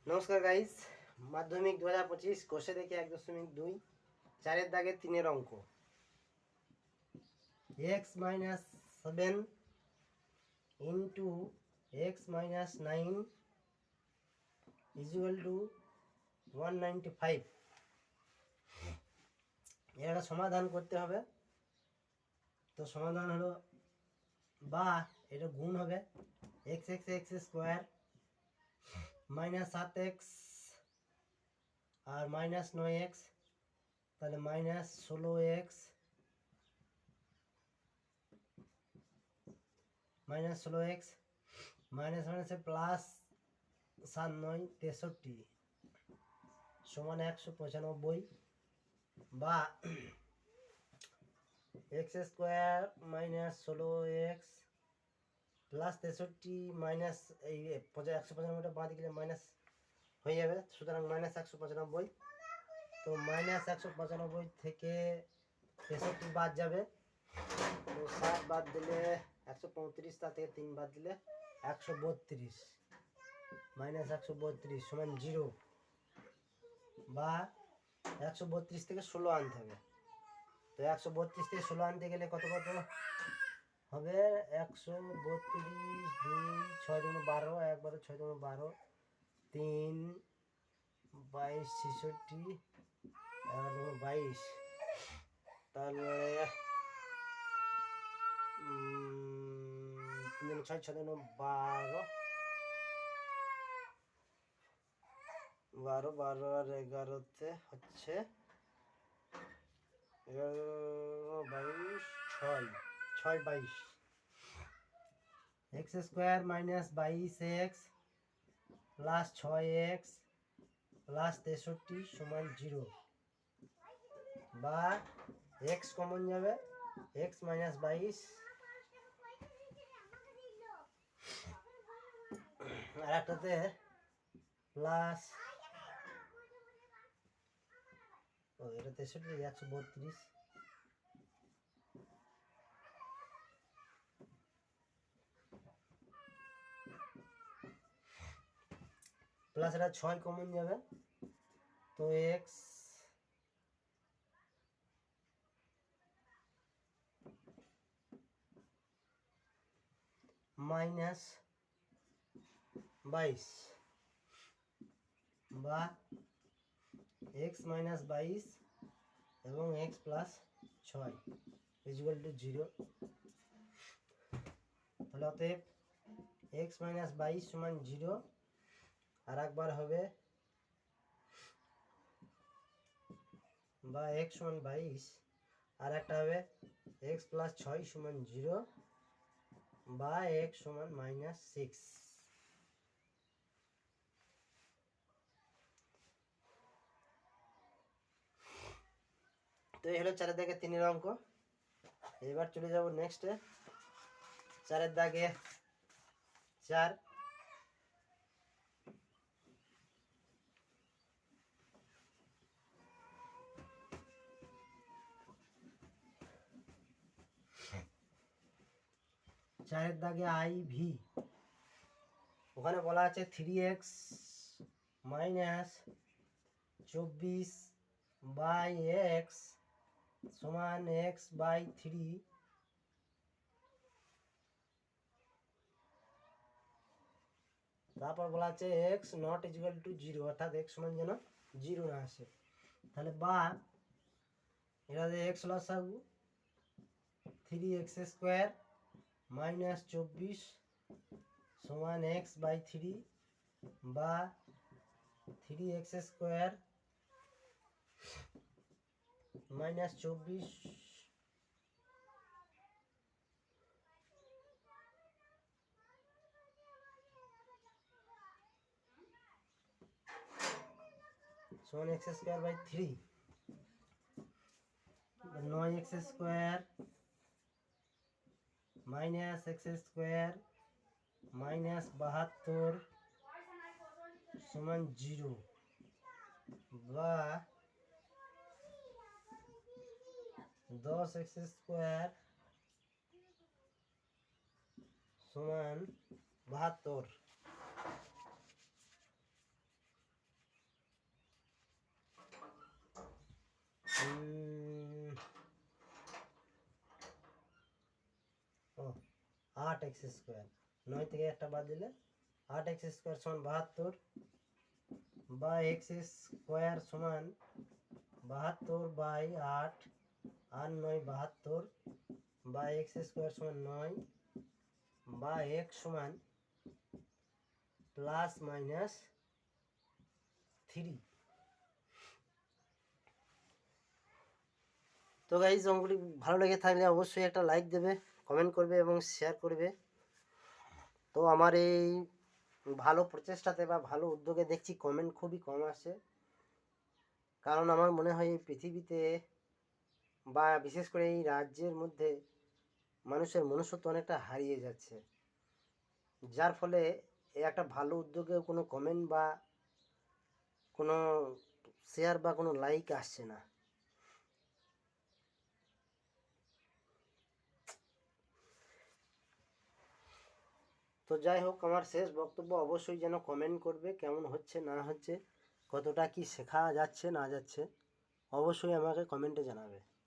নমস্কার গাইস, মাধ্যমিক 2025 কোষে দেখে 1.2 চারের দাগে 3-এর অঙ্ক। x-7 into x-9 equal to 195। এর একটা সমাধান করতে হবে। তো সমাধান হলো, বা এটা গুণ হবে x x x square minus 7x আর মাইনাস 9x, তাহলে মাইনাস 16x মাইনাস মাইনাসে প্লাস 7 9 63 সমান 195, বা x square minus 16x plus 63 minus এই 195টা বাদ দিলে মাইনাস হয়ে যাবে, সুতরাং মাইনাস 195। তো মাইনাস 195 থেকে 63 বাদ যাবে, তো 7 বাদ দিলে 135, তা থেকে 3 বাদ দিলে 132, মাইনাস 132 সমান 0, বা 132 থেকে 16 আনতে হবে। তো 132 থেকে 16 আনতে গেলে কত হবে? 132 2 6 2 12, 1 12 6 2 12 3 22 66 11 22, তাহলে 3 6 6 12 12 12 আর 11তে হচ্ছে 22 6 6 22। X square minus 22x plus 6x plus 63 সমান 0, বা এক্স কমন যাবে, এক্স মাইনাস 22 আর একটাতে প্লাস, এটা 63 132, প্লাস এটা 6 কমন যাবে, তো এক্স মাইনাস 22, বা এক্স মাইনাস 22 এবং এক্স প্লাস 6 ইকুয়াল টু 0। তাহলে অতএব এক্স মাইনাস 22 সমান 0, আর একবার হবে, বা এক্স সমান 22 আর একটা হবে এক্স প্লাস 6 সমান 0, বা এক্স সমান মাইনাস 6। তো এই হলো চারের দাগে 3-এর অঙ্ক। এবার চলে যাব নেক্সটে, চারের দাগে 4। চারের দাগে IV, ওখানে বলা আছে 3x মাইনাস 24 বাই এক্স সমান x বাই 3, তারপর বলা আছে এক্স নট ইকুয়াল টু 0, অর্থাৎ এক্স সমান যেন 0 না আসে। তাহলে বা এটাতে এক্স লসাগু 3x স্কোয়ার মাইনাস 24 সমান এক্স বাই 3, বা 3x স্কোয়ার মাইনাস 24 সমান x square by 3, 9x square minus x square minus 72 সমান 0, বা 10x স্কোয়ার সমান 72। 8x স্কোয়ার, 9 থেকে একটা বাদ দিলে 8x স্কোয়ার সমান 72, বা x স্কোয়ার সমান 72/8, আর 9 72, বা x স্কোয়ার সমান 9, বা x সমান +-3। তো গাইজ অঙ্কটি ভালো লেগে থাকলে অবশ্যই একটা লাইক দেবে, কমেন্ট করবে এবং শেয়ার করবে। তো আমার এই ভালো প্রচেষ্টাতে বা ভালো উদ্যোগে দেখছি কমেন্ট খুবই কম আসে, কারণ আমার মনে হয় এই পৃথিবীতে বা বিশেষ করে এই রাজ্যের মধ্যে মানুষের মনুষ্যত্ব অনেকটা হারিয়ে যাচ্ছে, যার ফলে এই একটা ভালো উদ্যোগেও কোনো কমেন্ট বা কোনো শেয়ার বা কোনো লাইক আসছে না। তো যাই হোক, আমার শেষ বক্তব্য, অবশ্যই যেন কমেন্ট করবে কেমন হচ্ছে না হচ্ছে, কতটা কি শেখা যাচ্ছে না যাচ্ছে, অবশ্যই আমাকে কমেন্টে জানাবে।